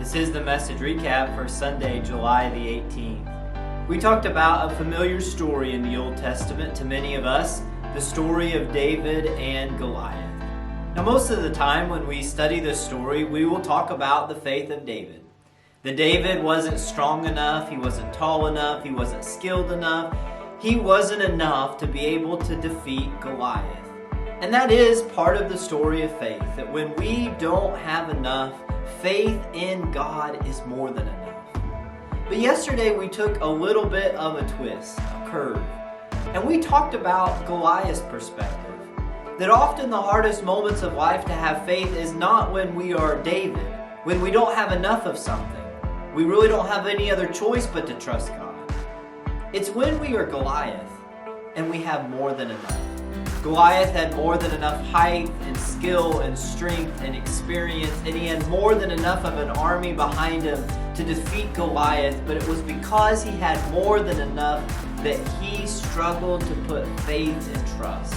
This is the message recap for Sunday, July the 18th. We talked about a familiar story in the Old Testament to many of us, the story of David and Goliath. Now, most of the time when we study this story, we will talk about the faith of David. That David wasn't strong enough, he wasn't tall enough, he wasn't skilled enough, he wasn't enough to be able to defeat Goliath. And that is part of the story of faith, that when we don't have enough, faith in God is more than enough. But yesterday we took a little bit of a twist, a curve, and we talked about Goliath's perspective. That often the hardest moments of life to have faith is not when we are David, when we don't have enough of something. We really don't have any other choice but to trust God. It's when we are Goliath and we have more than enough. Goliath had more than enough height and skill and strength and experience, and he had more than enough of an army behind him to defeat Goliath, but it was because he had more than enough that he struggled to put faith and trust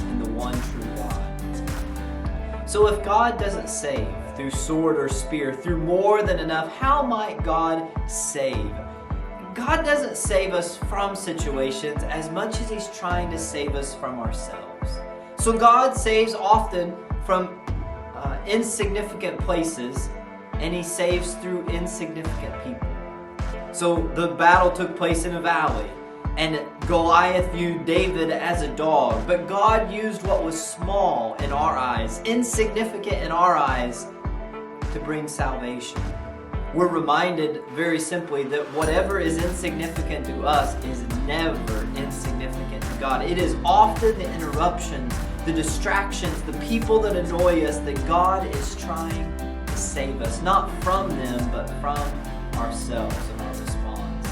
in the one true God. So if God doesn't save through sword or spear, through more than enough, how might God save? God doesn't save us from situations as much as He's trying to save us from ourselves. So God saves often from insignificant places, and He saves through insignificant people. So the battle took place in a valley, and Goliath viewed David as a dog, but God used what was small in our eyes, insignificant in our eyes, to bring salvation. We're reminded very simply that whatever is insignificant to us is never insignificant to God. It is often the interruptions, the distractions, the people that annoy us that God is trying to save us, not from them, but from ourselves and our response.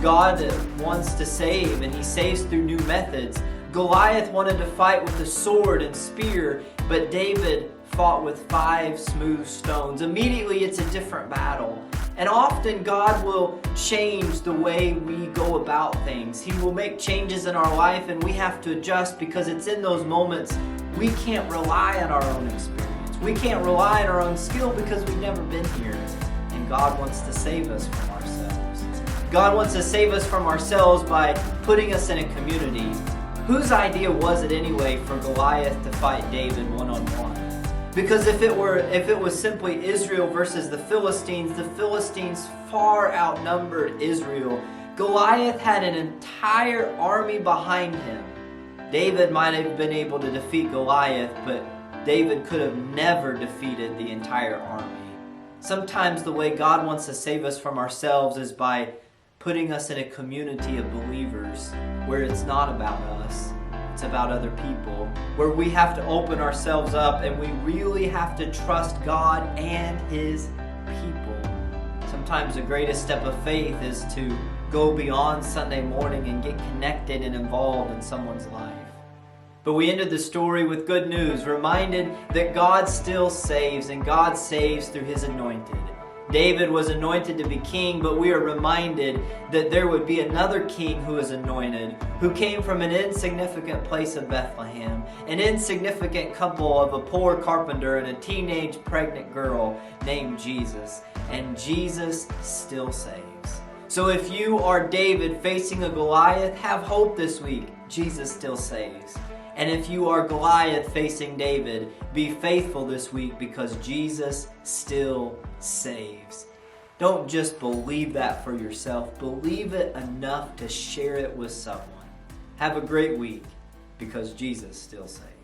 God wants to save, and He saves through new methods. Goliath wanted to fight with a sword and spear, but David fought with 5 smooth stones. Immediately it's a different battle. And often God will change the way we go about things. He will make changes in our life, and we have to adjust, because it's in those moments we can't rely on our own experience. We can't rely on our own skill because we've never been here. And God wants to save us from ourselves. God wants to save us from ourselves by putting us in a community. Whose idea was it anyway for Goliath to fight David one-on-one? Because if it was simply Israel versus the Philistines far outnumbered Israel. Goliath had an entire army behind him. David might have been able to defeat Goliath, but David could have never defeated the entire army. Sometimes the way God wants to save us from ourselves is by putting us in a community of believers where it's not about us. It's about other people, where we have to open ourselves up and we really have to trust God and His people. Sometimes the greatest step of faith is to go beyond Sunday morning and get connected and involved in someone's life. But we ended the story with good news, reminded that God still saves, and God saves through His anointed. David was anointed to be king, but we are reminded that there would be another king who was anointed, who came from an insignificant place of Bethlehem, an insignificant couple of a poor carpenter and a teenage pregnant girl named Jesus. And Jesus still saves. So if you are David facing a Goliath, have hope this week. Jesus still saves. And if you are Goliath facing David, be faithful this week, because Jesus still saves. Don't just believe that for yourself. Believe it enough to share it with someone. Have a great week, because Jesus still saves.